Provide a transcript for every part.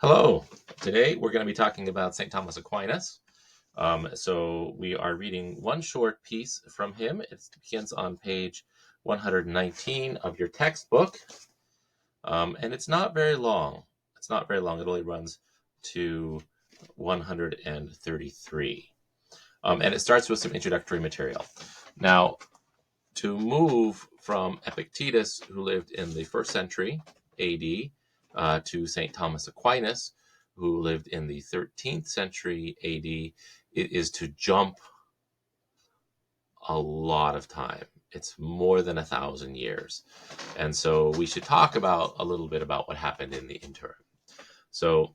Hello. Today we're going to be talking about St. Thomas Aquinas. So we are reading one short piece from him. It begins on page 119 of your textbook, and it's not very long. It's not very long. It only runs to 133, and it starts with some introductory material. Now, to move from Epictetus, who lived in the first century AD, to St. Thomas Aquinas, who lived in the 13th century AD, it is to jump a lot of time. It's more than 1,000 years. And so we should talk about a little bit about what happened in the interim. So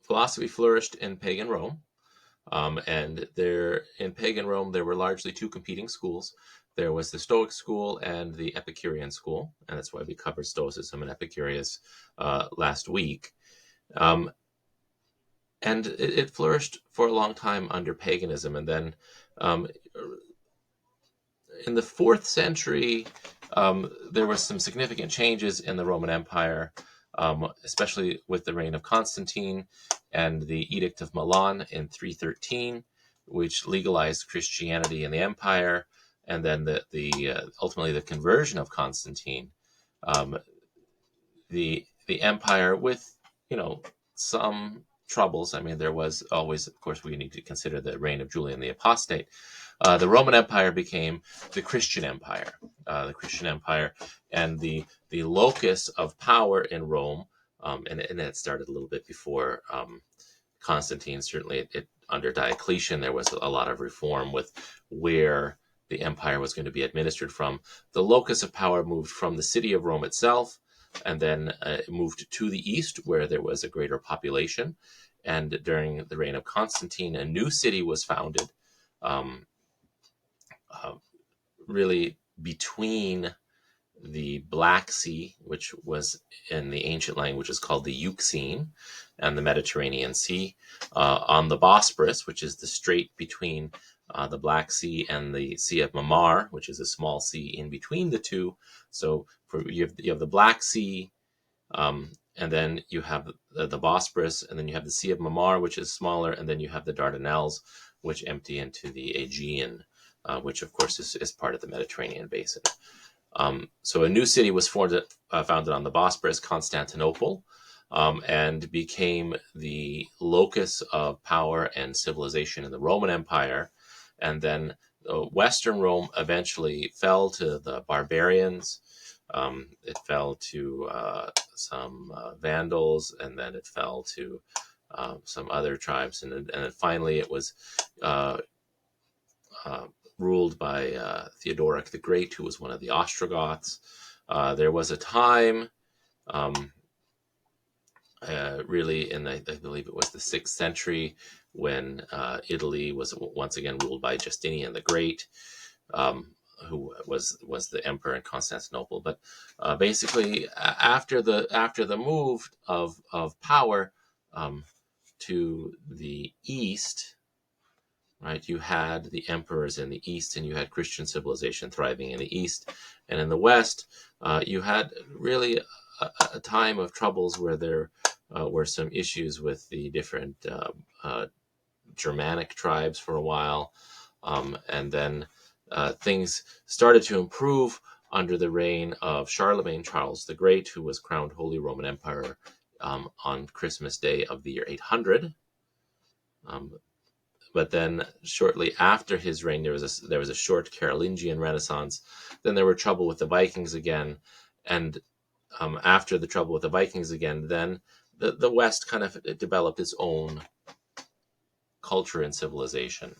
philosophy flourished in pagan Rome. And there, in pagan Rome, there were largely two competing schools. There was the Stoic school and the Epicurean school, and that's why we covered Stoicism and Epicurus last week. And it flourished for a long time under paganism, and then in the 4th century, there were some significant changes in the Roman Empire, especially with the reign of Constantine and the Edict of Milan in 313, which legalized Christianity in the empire, and then ultimately the conversion of Constantine. The empire, with some troubles. I mean, there was always, of course, we need to consider the reign of Julian the Apostate. The Roman Empire became the Christian Empire. And the locus of power in Rome, and it started a little bit before Constantine. Certainly, under Diocletian, there was a lot of reform with where the empire was going to be administered from. The locus of power moved from the city of Rome itself, and then moved to the east, where there was a greater population. And during the reign of Constantine, a new city was founded, really between the Black Sea, which was in the ancient language is called the Euxine, and the Mediterranean Sea, on the Bosporus, which is the strait between the Black Sea and the Sea of Marmara, which is a small sea in between the two. So you have the Black Sea, and then you have the Bosporus, and then you have the Sea of Marmara, which is smaller, and then you have the Dardanelles, which empty into the Aegean, which of course is part of the Mediterranean basin. So a new city was founded on the Bosporus, Constantinople, and became the locus of power and civilization in the Roman Empire. And then Western Rome eventually fell to the barbarians. It fell to some Vandals, and then it fell to some other tribes. And finally it was ruled by Theodoric the Great, who was one of the Ostrogoths. There was a time, really in I believe it was the 6th century, when Italy was once again ruled by Justinian the Great, who was the emperor in Constantinople. But basically, after the move of power to the east, right, you had the emperors in the east, and you had Christian civilization thriving in the east. And in the west, you had really a time of troubles where there were some issues with the different Germanic tribes for a while, and then things started to improve under the reign of Charlemagne, Charles the Great, who was crowned Holy Roman Emperor on Christmas Day of the year 800. But then shortly after his reign, there was a short Carolingian Renaissance. Then there were trouble with the Vikings again, and after the trouble with the Vikings again, then the West kind of developed its own culture and civilization.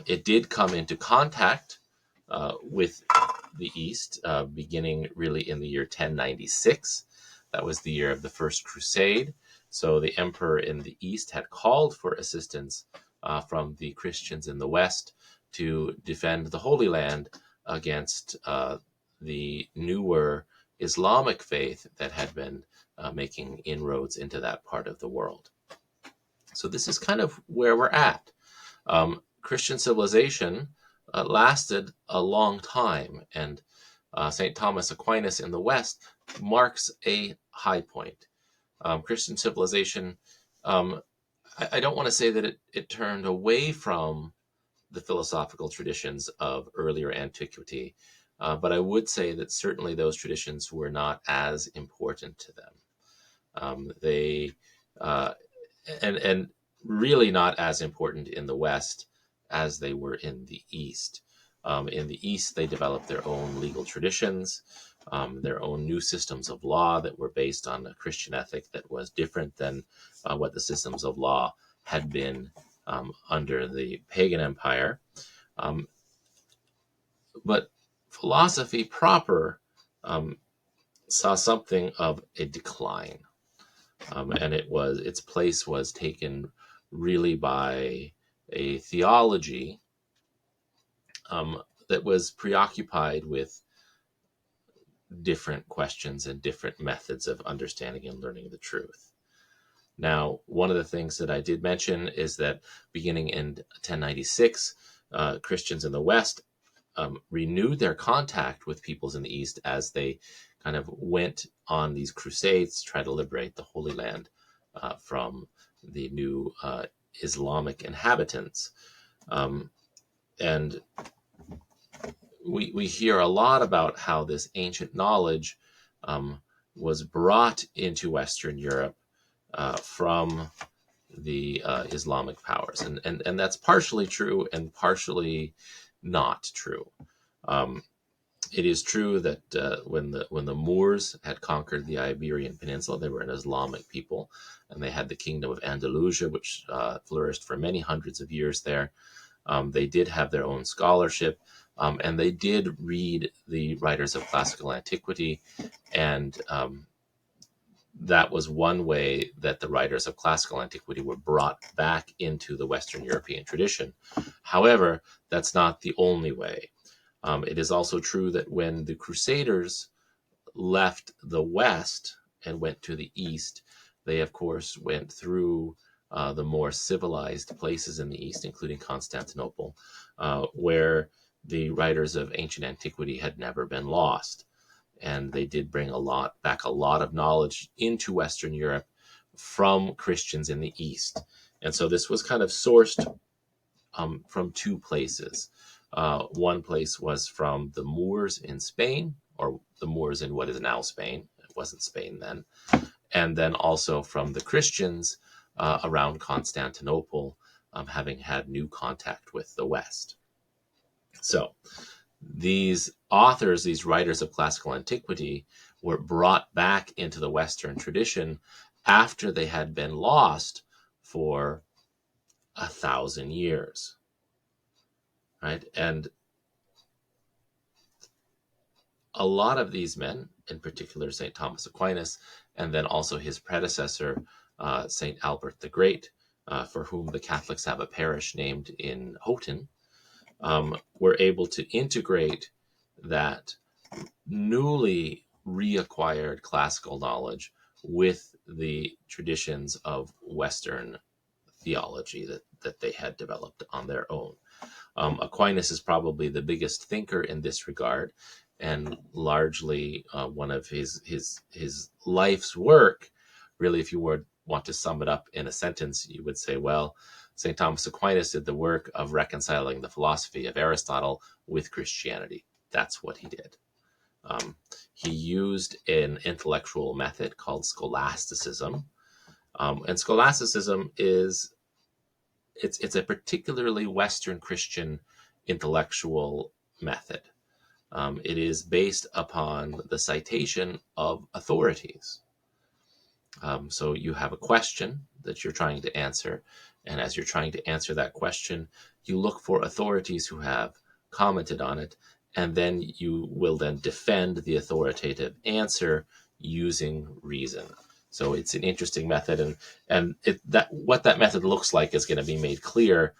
It did come into contact with the East, beginning really in the year 1096. That was the year of the First Crusade. So the emperor in the East had called for assistance from the Christians in the West to defend the Holy Land against the newer Islamic faith that had been making inroads into that part of the world. So this is kind of where we're at. Christian civilization lasted a long time, and St. Thomas Aquinas in the West marks a high point. Christian civilization, um, I don't want to say that it turned away from the philosophical traditions of earlier antiquity, but I would say that certainly those traditions were not as important to them. They uh, and really not as important in the West as they were in the East. In the East, they developed their own legal traditions, their own new systems of law that were based on a Christian ethic that was different than what the systems of law had been under the pagan empire. Um, but philosophy proper um, saw something of a decline, and its place was taken really by a theology that was preoccupied with different questions and different methods of understanding and learning the truth. Now, one of the things that I did mention is that beginning in 1096, Christians in the West renewed their contact with peoples in the East as they kind of went on these crusades to try to liberate the Holy Land from the new Islamic inhabitants. And we hear a lot about how this ancient knowledge was brought into Western Europe from the Islamic powers. And that's partially true and partially not true. Um, it is true that when the Moors had conquered the Iberian Peninsula, they were an Islamic people, and they had the kingdom of Andalusia, which flourished for many hundreds of years there. They did have their own scholarship, and they did read the writers of classical antiquity, and that was one way that the writers of classical antiquity were brought back into the Western European tradition. However, that's not the only way. It is also true that when the Crusaders left the West and went to the East, they, of course, went through the more civilized places in the East, including Constantinople, where the writers of ancient antiquity had never been lost. And they did bring a lot of knowledge into Western Europe from Christians in the East. And so this was kind of sourced from two places. One place was from the Moors in Spain, or the Moors in what is now Spain. It wasn't Spain then. And then also from the Christians around Constantinople, having had new contact with the West. So these authors, these writers of classical antiquity, were brought back into the Western tradition after they had been lost for 1,000 years. Right? And a lot of these men, in particular St. Thomas Aquinas, and then also his predecessor, St. Albert the Great, for whom the Catholics have a parish named in Houghton, were able to integrate that newly reacquired classical knowledge with the traditions of Western theology that they had developed on their own. Aquinas is probably the biggest thinker in this regard, and largely one of his life's work. Really, if you want to sum it up in a sentence, you would say, well, St. Thomas Aquinas did the work of reconciling the philosophy of Aristotle with Christianity. That's what he did. He used an intellectual method called scholasticism, and scholasticism it's a particularly Western Christian intellectual method. It is based upon the citation of authorities. So you have a question that you're trying to answer, and as you're trying to answer that question, you look for authorities who have commented on it, and then you will then defend the authoritative answer using reason. So it's an interesting method, and what that method looks like is going to be made clear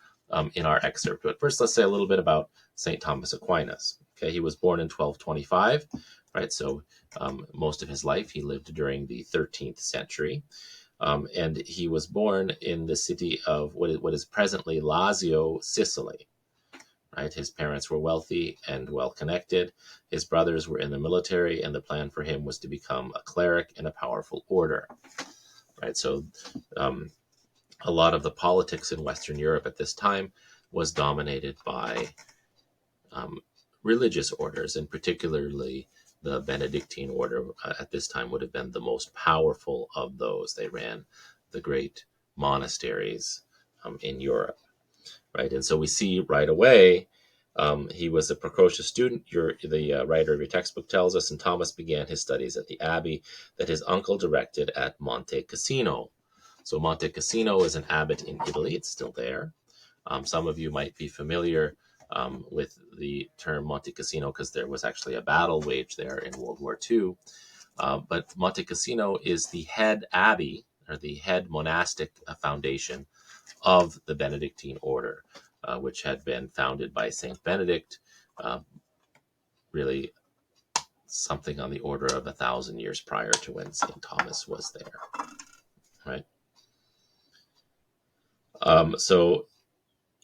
in our excerpt. But first, let's say a little bit about St. Thomas Aquinas. Okay, he was born in 1225, right? So most of his life he lived during the 13th century, and he was born in the city of what is presently Lazio, Sicily. right? His parents were wealthy and well connected. His brothers were in the military, and the plan for him was to become a cleric in a powerful order, right? So um, a lot of the politics in Western Europe at this time was dominated by um, religious orders, and particularly the Benedictine order at this time would have been the most powerful of those. They ran the great monasteries in Europe, right? And so we see right away he was a precocious student. The writer of your textbook tells us, and Thomas began his studies at the abbey that his uncle directed at Monte Cassino. So Monte Cassino is an abbot in Italy. It's still there. Some of you might be familiar with the term Monte Cassino because there was actually a battle waged there in World War II. But Monte Cassino is the head abbey or the head monastic foundation of the Benedictine order, which had been founded by Saint Benedict, uh, really something on the order of 1,000 years prior to when Saint Thomas was there, right? So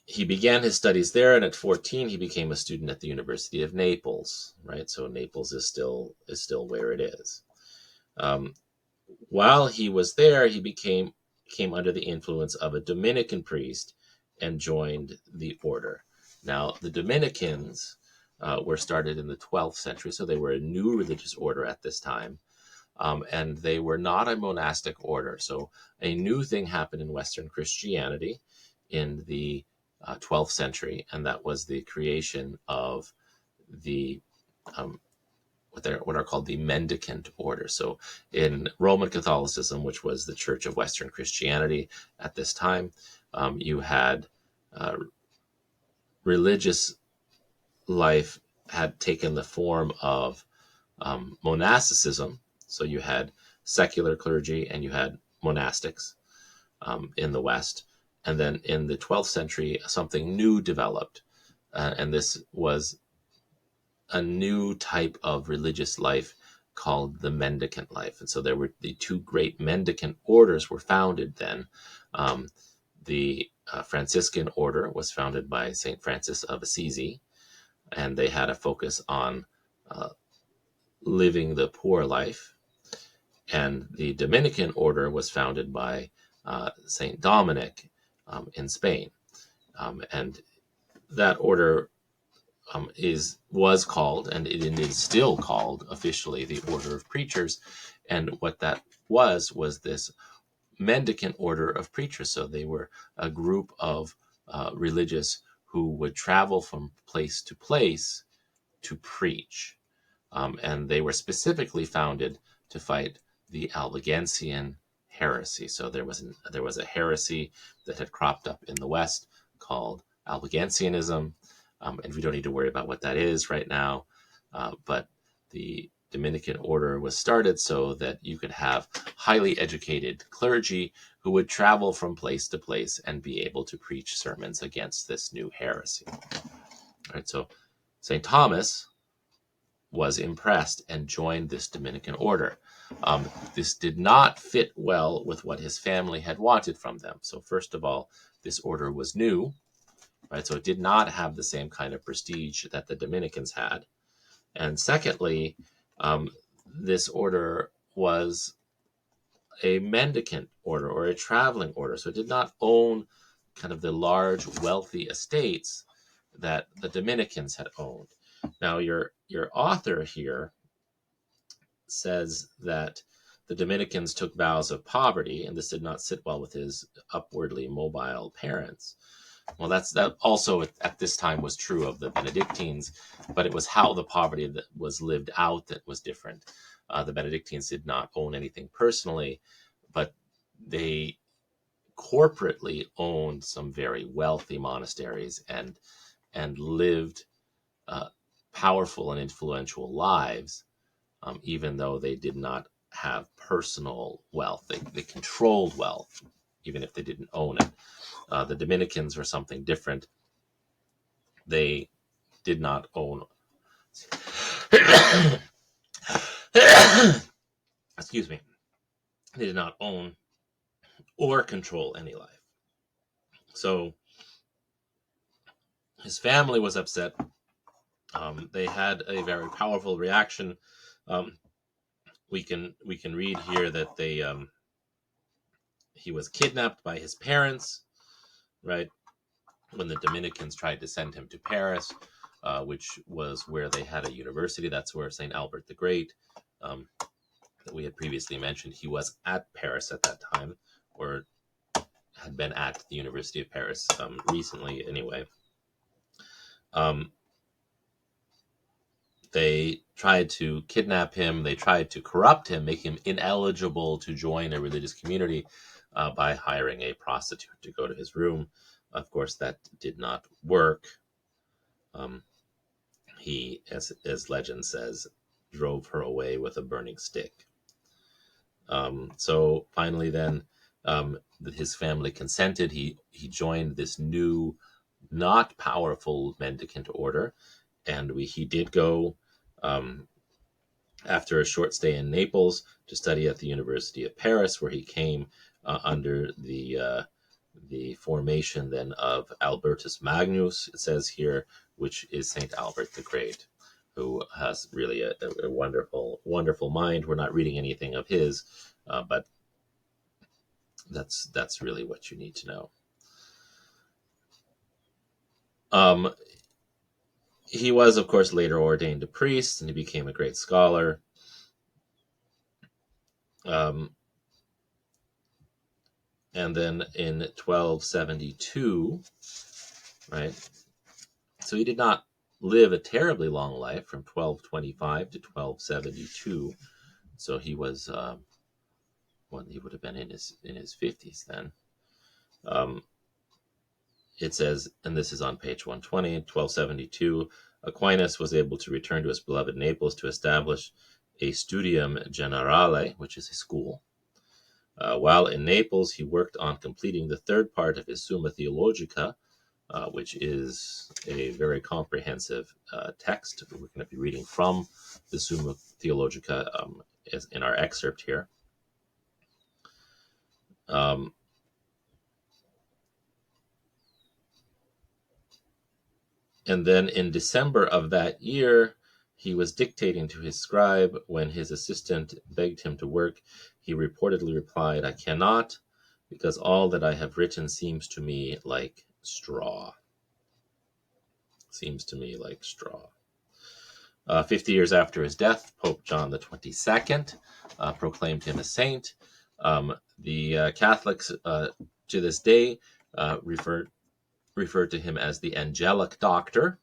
he began his studies there, and at 14 he became a student at the University of Naples, right? So Naples is still where it is. While he was there, he came under the influence of a Dominican priest and joined the order. Now, the Dominicans were started in the 12th century, so they were a new religious order at this time. And they were not a monastic order. So a new thing happened in Western Christianity in the 12th century, and that was the creation of the um, what are called the mendicant orders. So in Roman Catholicism, which was the Church of Western Christianity at this time, you had uh, religious life had taken the form of monasticism. So you had secular clergy and you had monastics in the West. And then in the 12th century, something new developed. And this was a new type of religious life called the mendicant life. And so there were the two great mendicant orders were founded then. The Franciscan order was founded by St. Francis of Assisi, and they had a focus on uh, living the poor life. And the Dominican order was founded by St. Dominic in Spain. And that order was called, and it is still called officially, the Order of Preachers. And what that was this mendicant order of preachers. So they were a group of religious who would travel from place to place to preach. And they were specifically founded to fight the Albigensian heresy. So there was a heresy that had cropped up in the West called Albigensianism, and we don't need to worry about what that is right now. But the Dominican order was started so that you could have highly educated clergy who would travel from place to place and be able to preach sermons against this new heresy. All right, so St. Thomas was impressed and joined this Dominican order. This did not fit well with what his family had wanted from them. So first of all, this order was new, right? So it did not have the same kind of prestige that the Dominicans had. And secondly, this order was a mendicant order or a traveling order. So it did not own kind of the large, wealthy estates that the Dominicans had owned. Now, your author here says that the Dominicans took vows of poverty, and this did not sit well with his upwardly mobile parents. Well, that also at this time was true of the Benedictines, but it was how the poverty that was lived out that was different. The Benedictines did not own anything personally, but they corporately owned some very wealthy monasteries and lived powerful and influential lives, even though they did not have personal wealth. They controlled wealth, even if they didn't own it. The Dominicans were something different. They did not own. Excuse me. They did not own or control any life. So His family was upset. They had a very powerful reaction. Um, we can read here that he was kidnapped by his parents, right? When the Dominicans tried to send him to Paris, which was where they had a university. That's where St. Albert the Great, um, that we had previously mentioned, he was at Paris at that time, or had been at the University of Paris recently anyway. Um, they tried to kidnap him. They tried to corrupt him, make him ineligible to join a religious community by hiring a prostitute to go to his room. Of course, that did not work. Um, he, as legend says, drove her away with a burning stick. So finally, then his family consented. He joined this new, not powerful mendicant order, and he did go um, after a short stay in Naples to study at the University of Paris, where he came under the formation then of Albertus Magnus. It says here, which is Saint Albert the Great, who has really a wonderful, wonderful mind. We're not reading anything of his, but that's really what you need to know. Um, he was, of course, later ordained a priest, and he became a great scholar. Um, and then in 1272, right? So he did not live a terribly long life from 1225 to 1272. So he was, he would have been in his 50s then. It says, and this is on page 120, 1272, Aquinas was able to return to his beloved Naples to establish a studium generale, which is a school. While in Naples, he worked on completing the third part of his Summa Theologica, which is a very comprehensive text. We're going to be reading from the Summa Theologica in our excerpt here. And then in December of that year, he was dictating to his scribe when his assistant begged him to work. He reportedly replied, "I cannot, because all that I have written seems to me like straw." Seems to me like straw. 50 years after his death, Pope John the 22nd proclaimed him a saint. The Catholics to this day refer to him as the angelic doctor.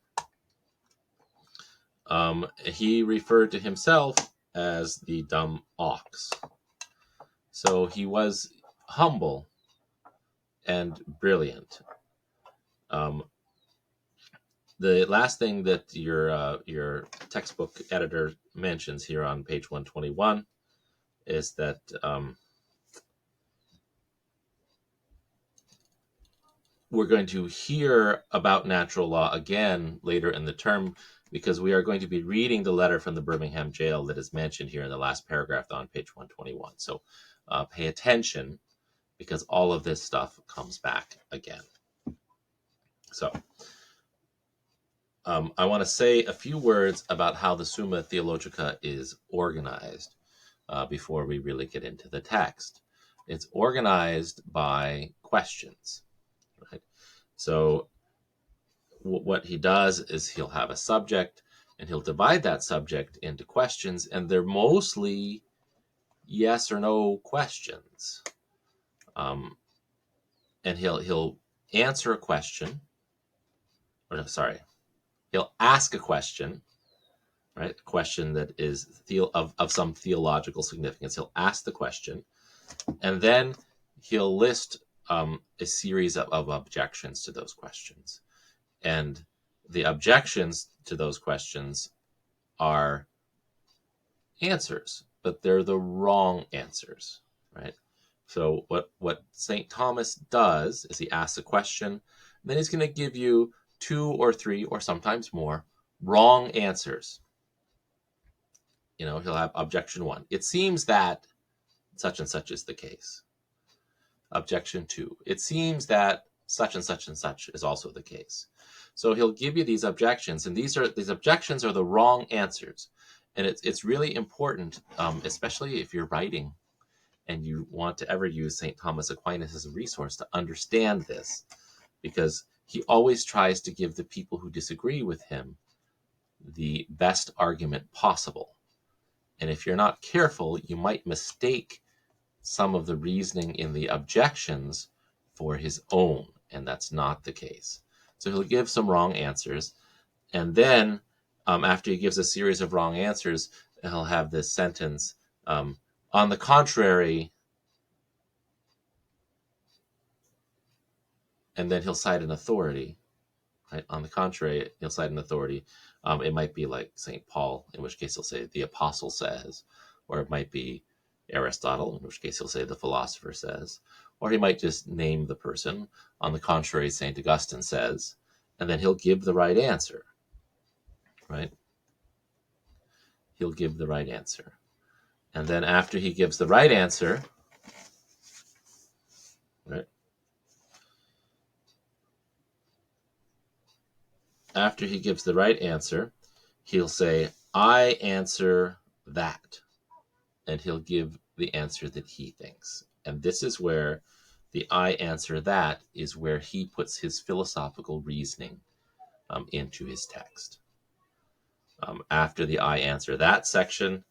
He referred to himself as the dumb ox. So he was humble and brilliant. The last thing that your textbook editor mentions here on page 121 is that we're going to hear about natural law again later in the term, because we are going to be reading the letter from the Birmingham jail that is mentioned here in the last paragraph on page 121. So pay attention, because all of this stuff comes back again. So I want to say a few words about how the Summa Theologica is organized before we really get into the text. It's organized by questions, right? So what he does is he'll have a subject, and he'll divide that subject into questions, and they're mostly yes or no questions. And he'll answer a question, or no, sorry, he'll ask a question, right? A question that is of some theological significance. He'll ask the question, and then he'll list a series of objections to those questions. And the objections to those questions are answers, but they're the wrong answers, right? So what St. Thomas does is he asks a question, then he's going to give you 2 or 3 or sometimes more wrong answers. He'll have objection 1. It seems that such and such is the case. Objection 2. It seems that such and such and such is also the case. So he'll give you these objections, and these objections are the wrong answers. And it's really important, especially if you're writing and you want to ever use St. Thomas Aquinas as a resource, to understand this, because he always tries to give the people who disagree with him the best argument possible. And if you're not careful, you might mistake some of the reasoning in the objections for his own, and that's not the case. So he'll give some wrong answers, and then after he gives a series of wrong answers, he'll have this sentence, on the contrary, and then he'll cite an authority. Right? On the contrary, he'll cite an authority. It might be like St. Paul, in which case he'll say the apostle says, or it might be Aristotle, in which case he'll say the philosopher says, or he might just name the person. On the contrary, St. Augustine says, and then he'll give the right answer. Right? He'll give the right answer. And then after he gives the right answer, right? After he gives the right answer, he'll say, I answer that. And he'll give the answer that he thinks. And this is where the I answer that is where he puts his philosophical reasoning into his text. After the I answer that section,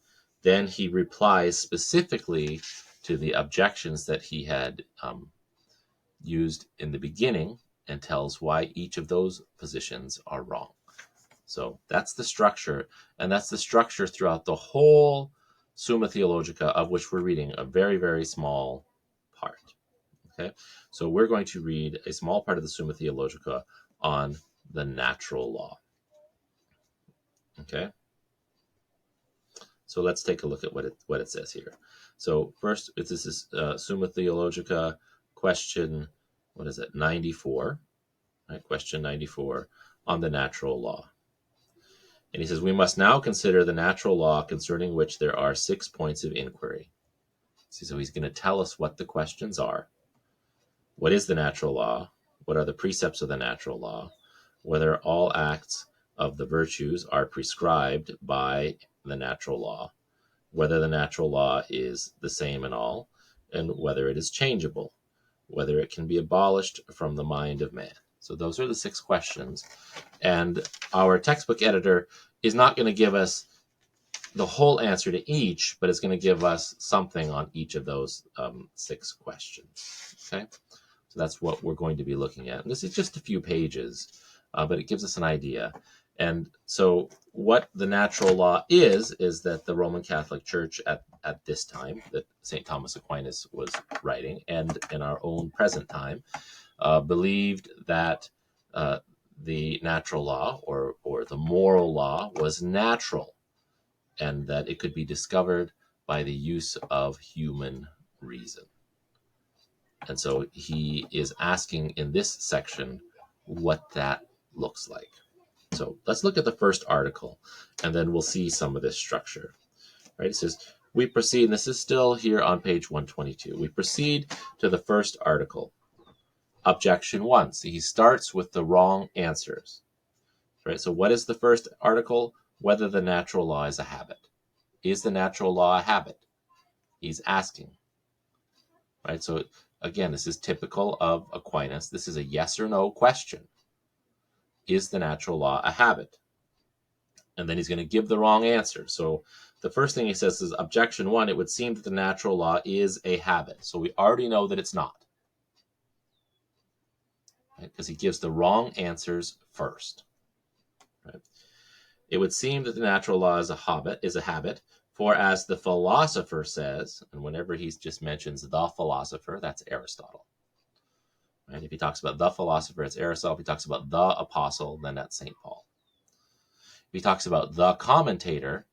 then he replies specifically to the objections that he had used in the beginning and tells why each of those positions are wrong. So that's the structure, and that's the structure throughout the whole Summa Theologica, of which we're reading a very, very small part. Okay, so we're going to read a small part of the Summa Theologica on the natural law. Okay, so let's take a look at what it says here. So first, this is Summa Theologica, question, 94, right? Question 94 on the natural law. And he says, we must now consider the natural law concerning which there are 6 points of inquiry. See, so he's going to tell us what the questions are. What is the natural law? What are the precepts of the natural law? Whether all acts of the virtues are prescribed by the natural law. Whether the natural law is the same in all, and whether it is changeable. Whether it can be abolished from the mind of man. So those are the 6 questions. And our textbook editor is not going to give us the whole answer to each, but it's going to give us something on each of those 6 questions. Okay, so that's what we're going to be looking at. And this is just a few pages, but it gives us an idea. And so what the natural law is that the Roman Catholic Church at this time that St. Thomas Aquinas was writing, and in our own present time, believed that the natural law or the moral law was natural, and that it could be discovered by the use of human reason. And so he is asking in this section what that looks like. So let's look at the first article, and then we'll see some of this structure. Right? It says, we proceed, and this is still here on page 122. We proceed to the first article. Objection 1. So he starts with the wrong answers. Right? So what is the first article? Whether the natural law is a habit. Is the natural law a habit? He's asking. Right? So again, this is typical of Aquinas. This is a yes or no question. Is the natural law a habit? And then he's going to give the wrong answer. So the first thing he says is objection 1, it would seem that the natural law is a habit. So we already know that it's not. Right? Because he gives the wrong answers first. Right? It would seem that the natural law is a habit, for as the philosopher says, and whenever he just mentions the philosopher, that's Aristotle. Right? If he talks about the philosopher, it's Aristotle. If he talks about the apostle, then that's St. Paul. If he talks about the commentator,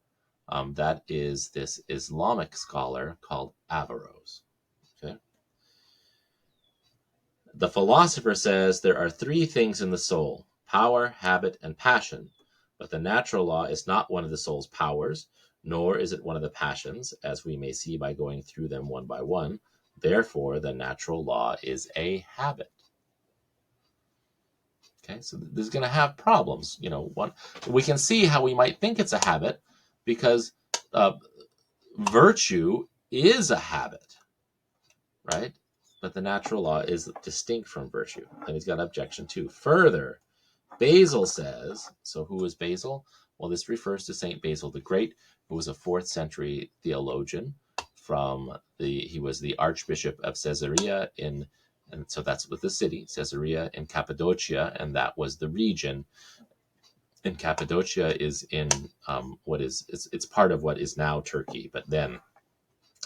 that is this Islamic scholar called Averroes. Okay? The philosopher says there are 3 things in the soul: power, habit, and passion. But the natural law is not one of the soul's powers, nor is it one of the passions, as we may see by going through them one by one. Therefore, the natural law is a habit. Okay, so this is going to have problems. We can see how we might think it's a habit because uh, virtue is a habit, right? But the natural law is distinct from virtue. And he's got objection 2. Further, Basil says, so who is Basil? Well, this refers to Saint Basil the Great, who was a 4th century theologian he was the Archbishop of Caesarea and so that's with the city, Caesarea in Cappadocia, and that was the region. And Cappadocia is in it's part of what is now Turkey, but then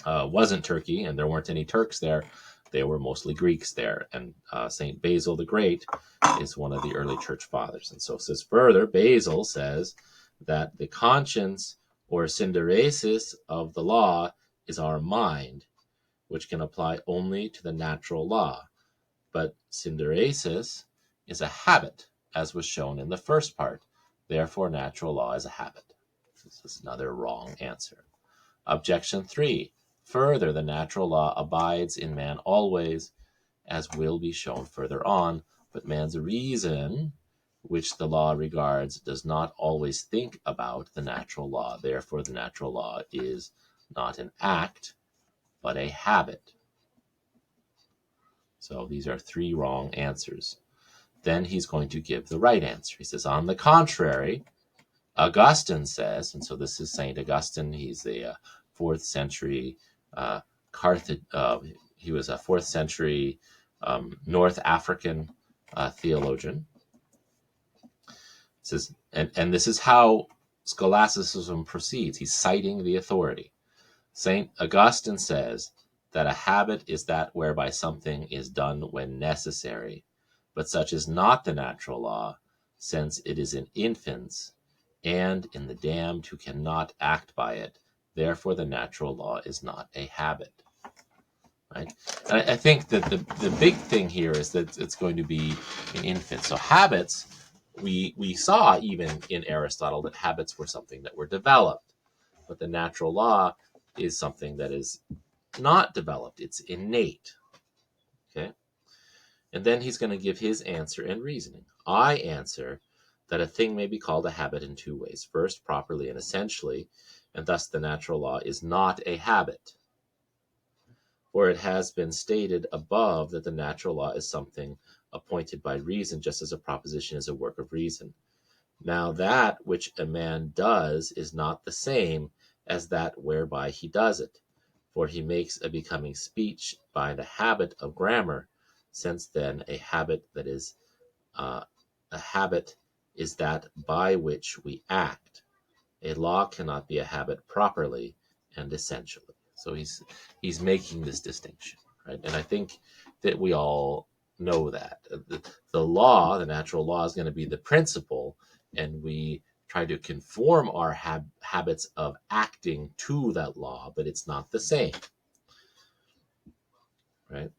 wasn't Turkey, and there weren't any Turks there. They were mostly Greeks there. And Saint Basil the Great is one of the early church fathers. And so it says further, Basil says that the conscience or synderesis of the law is our mind, which can apply only to the natural law. But synderesis is a habit, as was shown in the first part. Therefore, natural law is a habit. This is another wrong answer. Objection 3. Further, the natural law abides in man always, as will be shown further on, but man's reason, which the law regards, does not always think about the natural law. Therefore, the natural law is not an act, but a habit. So these are 3 wrong answers. Then he's going to give the right answer. He says, on the contrary, Augustine says, and so this is St. Augustine, he's a 4th century he was a 4th century North African theologian. It says, and this is how scholasticism proceeds. He's citing the authority. St. Augustine says that a habit is that whereby something is done when necessary, but such is not the natural law, since it is in infants and in the damned who cannot act by it. Therefore, the natural law is not a habit. Right? And I think that the big thing here is that it's going to be in infants. So habits, we saw even in Aristotle that habits were something that were developed, but the natural law is something that is not developed. It's innate. Okay? And then he's going to give his answer and reasoning. I answer that a thing may be called a habit in 2 ways. First, properly and essentially, and thus the natural law is not a habit. For it has been stated above that the natural law is something appointed by reason, just as a proposition is a work of reason. Now that which a man does is not the same as that whereby he does it, for he makes a becoming speech by the habit of grammar, since then a habit is that by which we act. A law cannot be a habit properly and essentially. So he's making this distinction, right? And I think that we all know that the law, the natural law, is going to be the principle, and we try to conform our habits of acting to that law, but it's not the same, right?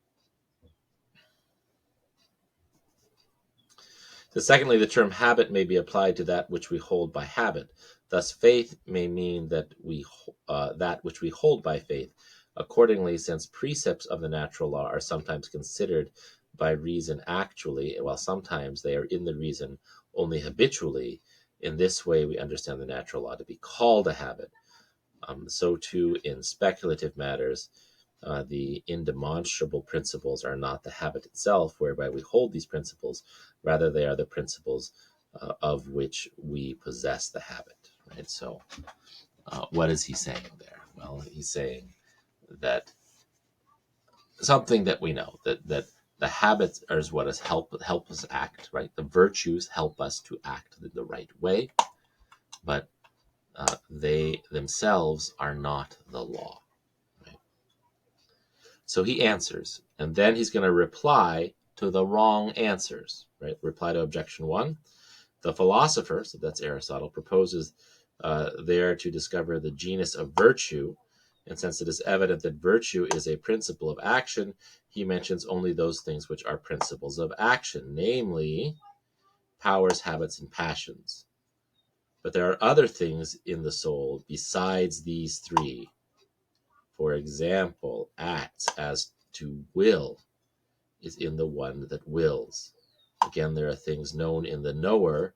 So secondly, the term habit may be applied to that which we hold by habit. Thus, faith may mean that that which we hold by faith. Accordingly, since precepts of the natural law are sometimes considered by reason actually, while sometimes they are in the reason only habitually, in this way we understand the natural law to be called a habit. So too in speculative matters, the indemonstrable principles are not the habit itself whereby we hold these principles. Rather, they are the principles of which we possess the habit. Right? So, what is he saying there? Well, he's saying that something that we know that the habits are what has help us act. Right? The virtues help us to act in the right way, but they themselves are not the law. So he answers, and then he's going to reply to the wrong answers, right? Reply to objection 1. The philosopher, so that's Aristotle, proposes there to discover the genus of virtue, and since it is evident that virtue is a principle of action, he mentions only those things which are principles of action, namely powers, habits, and passions. But there are other things in the soul besides these 3. For example, acts as to will is in the one that wills. Again, there are things known in the knower.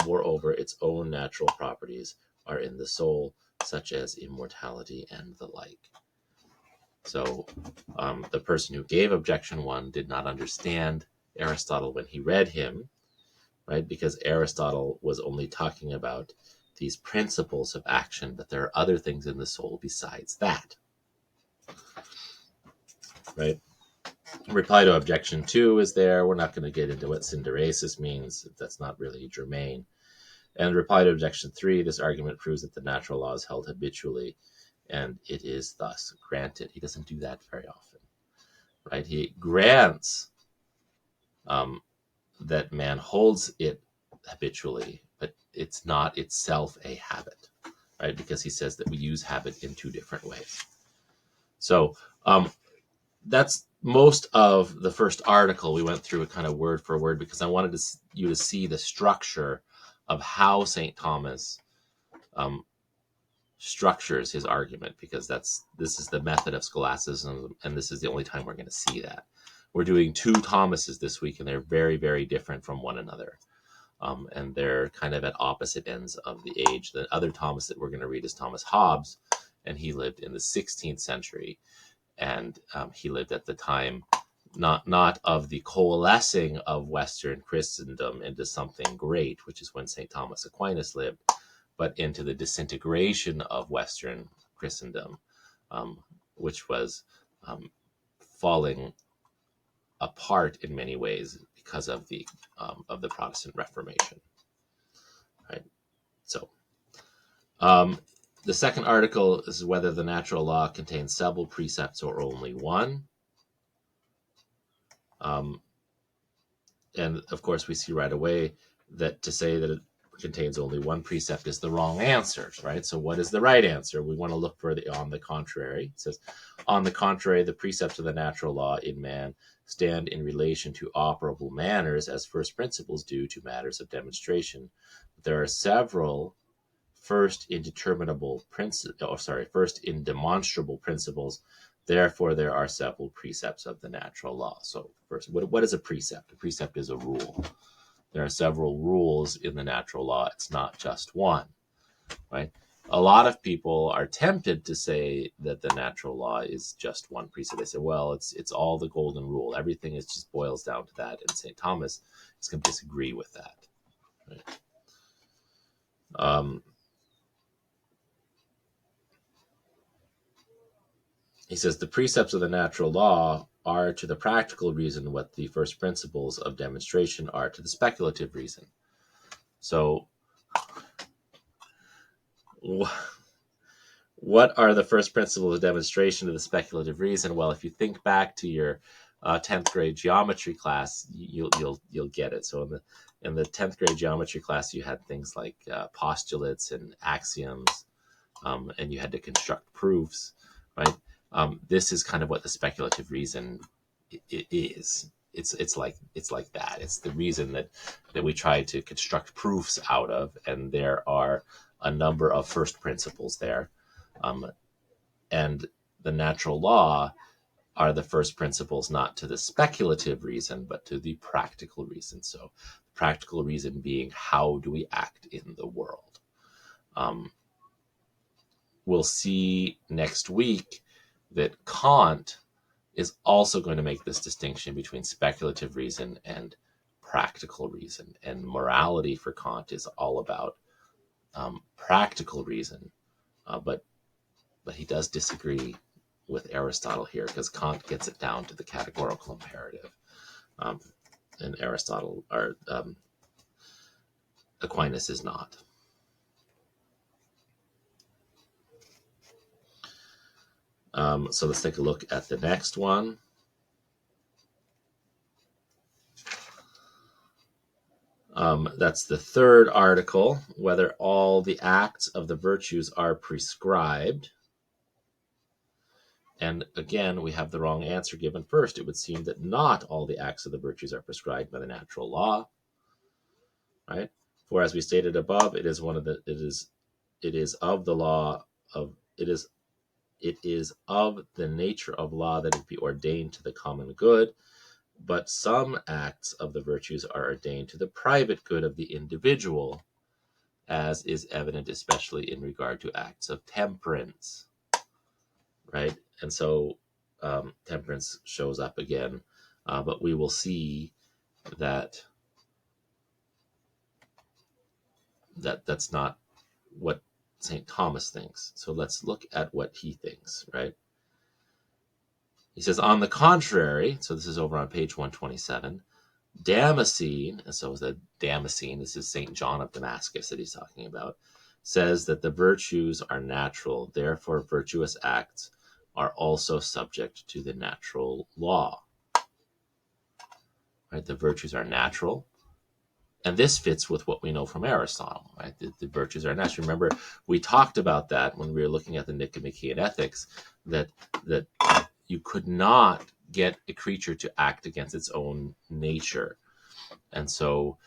Moreover, its own natural properties are in the soul, such as immortality and the like. So the person who gave objection 1 did not understand Aristotle when he read him, right? Because Aristotle was only talking about these principles of action, but there are other things in the soul besides that, right? Reply to objection 2 is there. We're not going to get into what synderesis means. That's not really germane. And reply to objection 3, this argument proves that the natural law is held habitually, and it is thus granted. He doesn't do that very often, right? He grants that man holds it habitually, but it's not itself a habit, right? Because he says that we use habit in 2 different ways. So that's most of the first article. We went through it kind of word for word because I wanted you to see the structure of how St. Thomas structures his argument, because this is the method of scholasticism, and this is the only time we're going to see that. We're doing 2 Thomases this week, and they're very, very different from one another. And they're kind of at opposite ends of the age. The other Thomas that we're going to read is Thomas Hobbes, and he lived in the 16th century, and he lived at the time not of the coalescing of Western Christendom into something great, which is when St. Thomas Aquinas lived, but into the disintegration of Western Christendom, which was falling apart in many ways because of the Protestant Reformation. Right. So, the second article is whether the natural law contains several precepts or only one. And of course, we see right away that to say that it contains only one precept is the wrong answer, right? So what is the right answer? We want to look for the on the contrary. It says, on the contrary, the precepts of the natural law in man stand in relation to operable manners as first principles do to matters of demonstration. There are several first indemonstrable principles. Therefore, there are several precepts of the natural law. So first, what is a precept? A precept is a rule. There are several rules in the natural law. It's not just one, right? A lot of people are tempted to say that the natural law is just one precept. They say, well, it's all the golden rule. Everything is just boils down to that. And St. Thomas is going to disagree with that. Right? He says the precepts of the natural law are to the practical reason what the first principles of demonstration are to the speculative reason. So what are the first principles of demonstration to the speculative reason? Well, if you think back to your 10th grade geometry class, you'll get it. So in the 10th grade geometry class, you had things like postulates and axioms, and you had to construct proofs, right? This is kind of what the speculative reason is. It's like that. It's the reason that we try to construct proofs out of, and there are a number of first principles there, and the natural law are the first principles, not to the speculative reason, but to the practical reason. So, practical reason being, how do we act in the world? We'll see next week that Kant is also going to make this distinction between speculative reason and practical reason. And morality for Kant is all about practical reason, but he does disagree with Aristotle here, because Kant gets it down to the categorical imperative, and Aristotle or Aquinas is not. So let's take a look at the next one. That's the third article, whether all the acts of the virtues are prescribed. And again, we have the wrong answer given first. It would seem that not all the acts of the virtues are prescribed by the natural law, right? For as we stated above, it is of the nature of law that it be ordained to the common good. but some acts of the virtues are ordained to the private good of the individual, as is evident especially in regard to acts of temperance, right? And so temperance shows up again, but we will see that that's not what St. Thomas thinks. So let's look at what he thinks, right? He says, on the contrary, so this is over on page 127, Damascene, and so the Damascene, this is St. John of Damascus that he's talking about, says that the virtues are natural, therefore virtuous acts are also subject to the natural law. Right? The virtues are natural. And this fits with what we know from Aristotle, right? The virtues are natural. Remember, we talked about that when we were looking at the Nicomachean Ethics, that you could not get a creature to act against its own nature. And so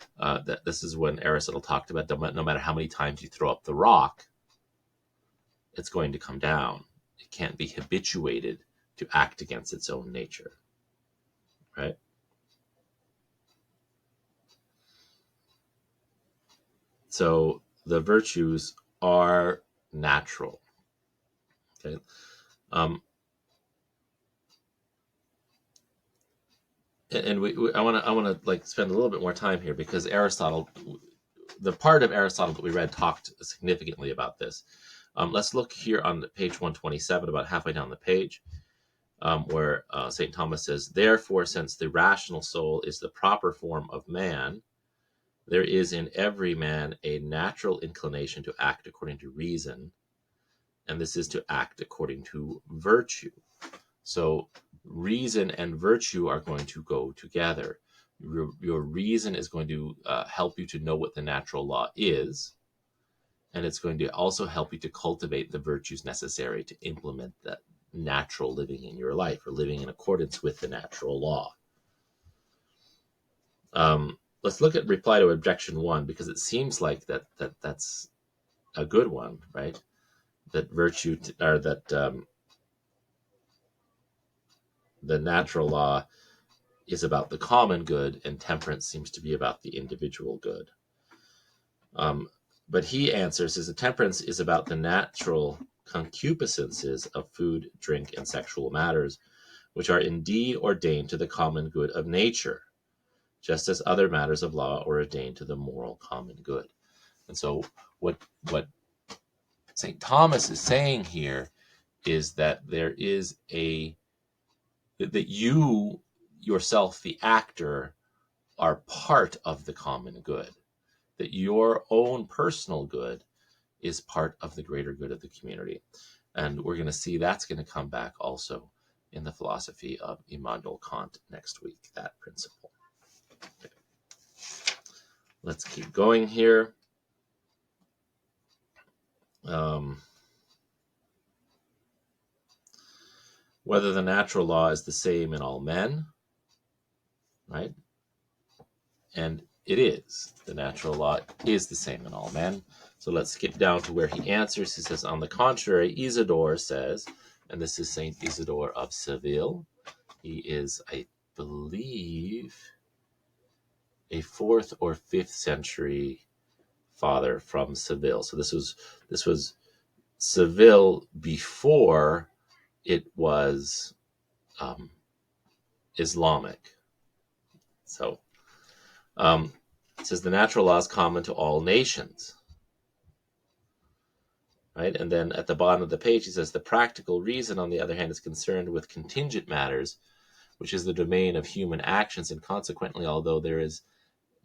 this is when Aristotle talked about no matter how many times you throw up the rock, it's going to come down. It can't be habituated to act against its own nature, right? So the virtues are natural. Okay. And I want to like spend a little bit more time here because Aristotle, the part of Aristotle that we read talked significantly about this. Let's look here on page 127, about halfway down the page, where St. Thomas says, therefore, since the rational soul is the proper form of man, there is in every man a natural inclination to act according to reason, and this is to act according to virtue. So reason and virtue are going to go together. Your reason is going to help you to know what the natural law is, and it's going to also help you to cultivate the virtues necessary to implement that natural living in your life, or living in accordance with the natural law. Let's look at reply to objection 1, because it seems like that's a good one, right? That virtue or that the natural law is about the common good, and temperance seems to be about the individual good. But he answers, is that temperance is about the natural concupiscences of food, drink, and sexual matters, which are indeed ordained to the common good of nature, just as other matters of law are ordained to the moral common good. And so what St. Thomas is saying here is that there is that you yourself, the actor, are part of the common good, that your own personal good is part of the greater good of the community. And we're going to see that's going to come back also in the philosophy of Immanuel Kant next week, that principle. Okay. Let's keep going here. Whether the natural law is the same in all men, right? And it is. The natural law is the same in all men. So let's skip down to where he answers. He says, on the contrary, Isidore says, and this is Saint Isidore of Seville. He is, I believe, a 4th or 5th century father from Seville. So this was Seville before it was Islamic. So it says the natural law is common to all nations. Right? And then at the bottom of the page, he says the practical reason, on the other hand, is concerned with contingent matters, which is the domain of human actions, and consequently, although there is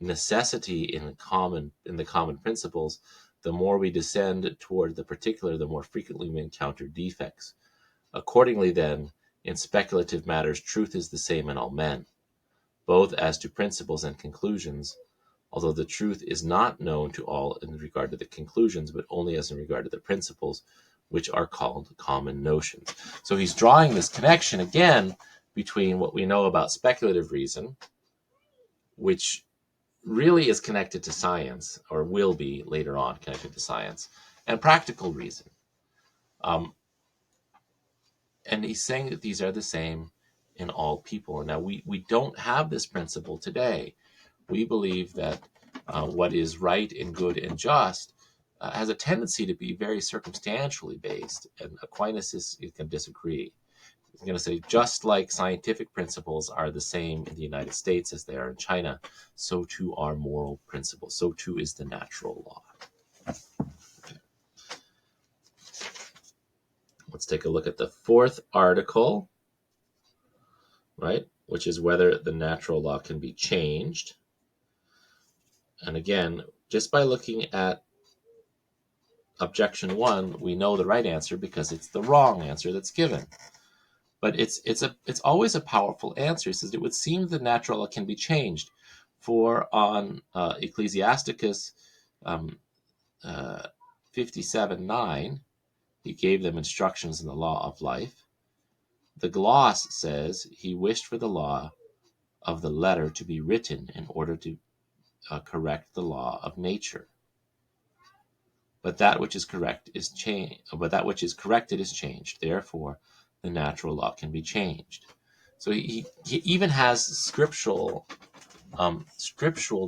necessity in the common principles, the more we descend toward the particular, the more frequently we encounter defects. Accordingly, then, in speculative matters, truth is the same in all men, both as to principles and conclusions, although the truth is not known to all in regard to the conclusions, but only as in regard to the principles, which are called common notions. So he's drawing this connection again between what we know about speculative reason, which really is connected to science, or will be later on connected to science, and practical reason. And he's saying that these are the same in all people. And now we don't have this principle today. We believe that what is right and good and just has a tendency to be very circumstantially based, and Aquinas is can disagree. He's going to say, just like scientific principles are the same in the United States as they are in China, so too are moral principles. So too is the natural law. Okay. Let's take a look at the fourth article, right, which is whether the natural law can be changed. And again, just by looking at objection 1, we know the right answer because it's the wrong answer that's given. But it's always a powerful answer. He says it would seem the natural law can be changed, for on Ecclesiasticus 57:9, he gave them instructions in the law of life. The gloss says he wished for the law of the letter to be written in order to correct the law of nature. But that which is correct is changed. But that which is corrected is changed. Therefore, the natural law can be changed. So he even has scriptural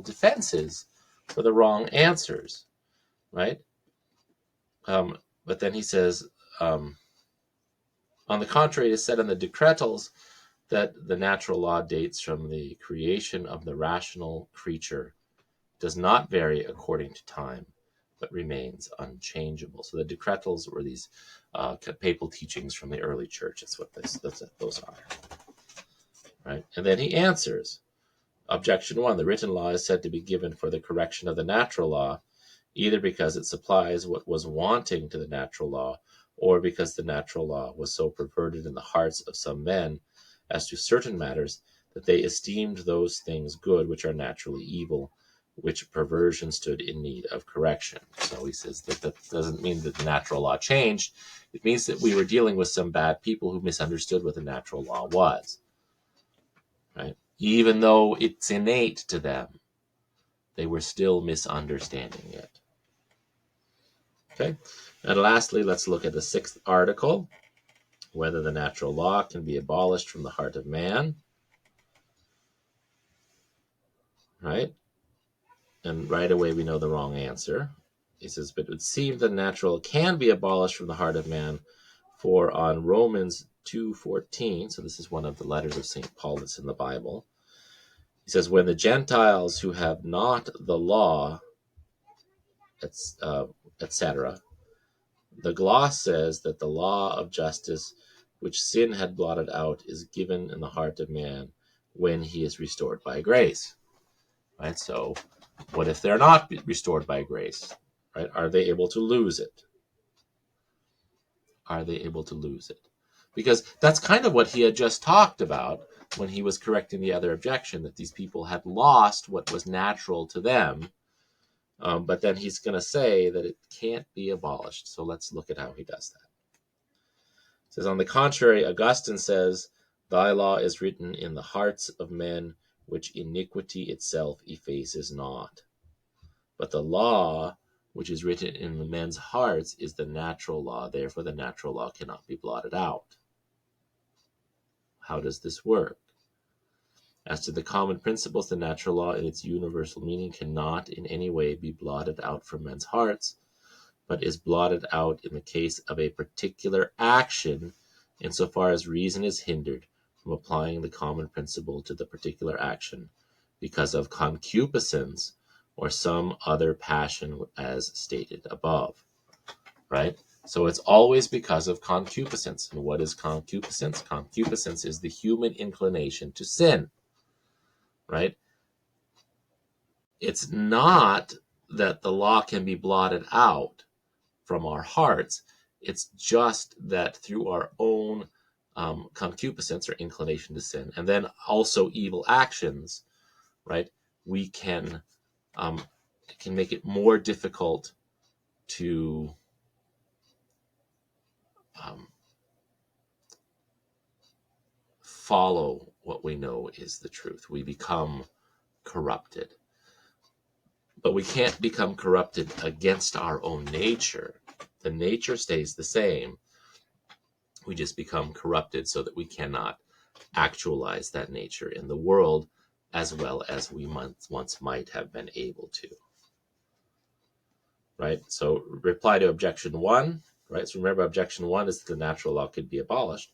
defenses for the wrong answers, right? But then he says, on the contrary, it is said in the Decretals that the natural law dates from the creation of the rational creature, does not vary according to time, but remains unchangeable. So the Decretals were these papal teachings from the early church. That's what those are, right? And then he answers, objection 1, the written law is said to be given for the correction of the natural law, either because it supplies what was wanting to the natural law, or because the natural law was so perverted in the hearts of some men as to certain matters that they esteemed those things good which are naturally evil, which perversion stood in need of correction. So he says that doesn't mean that the natural law changed. It means that we were dealing with some bad people who misunderstood what the natural law was, right? Even though it's innate to them, they were still misunderstanding it. Okay, and lastly, let's look at the sixth article, whether the natural law can be abolished from the heart of man, right? And right away we know the wrong answer. He says, but it would seem that natural can be abolished from the heart of man, for on Romans 2:14, so this is one of the letters of St. Paul that's in the Bible, he says, when the Gentiles who have not the law, etc., the gloss says that the law of justice, which sin had blotted out, is given in the heart of man when he is restored by grace. Right? So, what if they're not restored by grace? Right? Are they able to lose it? Are they able to lose it? Because that's kind of what he had just talked about when he was correcting the other objection, that these people had lost what was natural to them. But then he's going to say that it can't be abolished. So let's look at how he does that. It says, on the contrary, Augustine says, thy law is written in the hearts of men, which iniquity itself effaces not. But the law which is written in the men's hearts is the natural law. Therefore, the natural law cannot be blotted out. How does this work? As to the common principles, the natural law in its universal meaning cannot in any way be blotted out from men's hearts, but is blotted out in the case of a particular action, insofar as reason is hindered from applying the common principle to the particular action, because of concupiscence or some other passion, as stated above. Right? So it's always because of concupiscence. And what is concupiscence? Concupiscence is the human inclination to sin. Right? It's not that the law can be blotted out from our hearts. It's just that through our own concupiscence or inclination to sin, and then also evil actions, right, we can make it more difficult to follow what we know is the truth. We become corrupted. But we can't become corrupted against our own nature. The nature stays the same. We just become corrupted so that we cannot actualize that nature in the world as well as we once might have been able to. Right? So reply to objection 1, right? So remember, objection 1 is that the natural law could be abolished,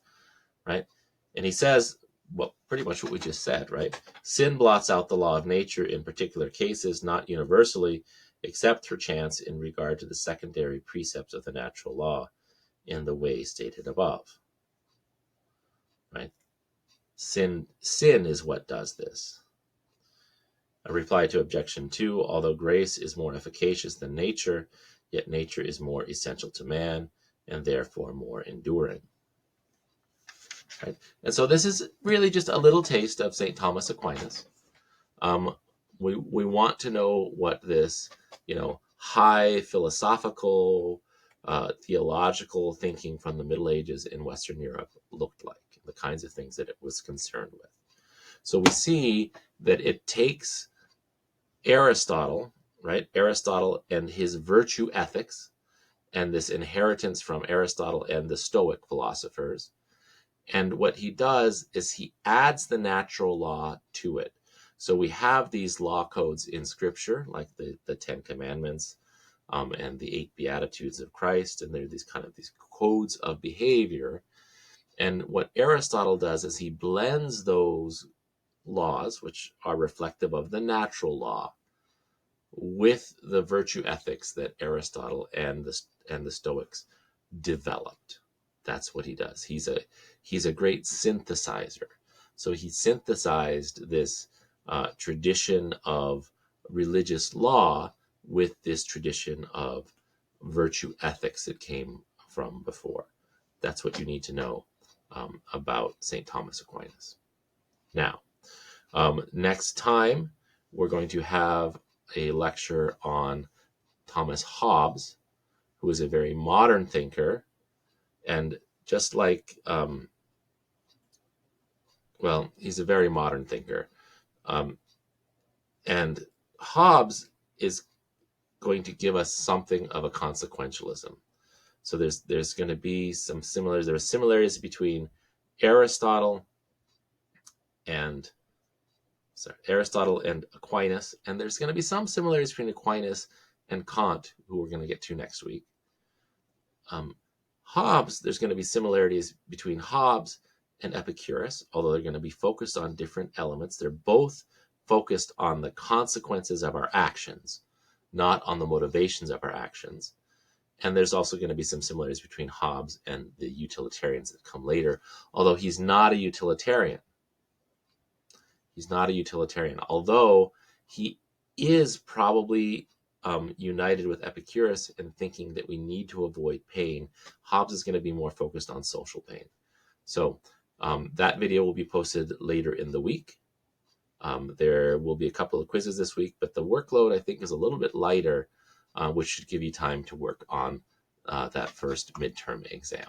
right? And he says, well, pretty much what we just said, right? Sin blots out the law of nature in particular cases, not universally, except through chance in regard to the secondary precepts of the natural law in the way stated above, right? Sin is what does this. A reply to objection 2, although grace is more efficacious than nature, yet nature is more essential to man and therefore more enduring. Right? And so this is really just a little taste of St. Thomas Aquinas. We want to know what this, high philosophical, theological thinking from the Middle Ages in Western Europe looked like, the kinds of things that it was concerned with. So we see that it takes Aristotle, right? Aristotle and his virtue ethics, and this inheritance from Aristotle and the Stoic philosophers. And what he does is he adds the natural law to it. So we have these law codes in Scripture, like the Ten Commandments and the 8 Beatitudes of Christ, and they're these codes of behavior. And what Aristotle does is he blends those laws, which are reflective of the natural law, with the virtue ethics that Aristotle and the Stoics developed. That's what he does. He's a great synthesizer. So he synthesized this tradition of religious law with this tradition of virtue ethics that came from before. That's what you need to know about St. Thomas Aquinas. Now, next time we're going to have a lecture on Thomas Hobbes, who is a very modern thinker, and just like, he's a very modern thinker. And Hobbes is going to give us something of a consequentialism. So there's going to be some similarities. There are similarities between Aristotle and Aquinas, and there's going to be some similarities between Aquinas and Kant, who we're going to get to next week. Hobbes, there's going to be similarities between Hobbes and Epicurus, although they're going to be focused on different elements. They're both focused on the consequences of our actions, not on the motivations of our actions. And there's also going to be some similarities between Hobbes and the utilitarians that come later, although he's not a utilitarian. He's not a utilitarian, although he is probably united with Epicurus in thinking that we need to avoid pain. Hobbes is going to be more focused on social pain. So that video will be posted later in the week. There will be a couple of quizzes this week, but the workload, I think, is a little bit lighter, which should give you time to work on that first midterm exam.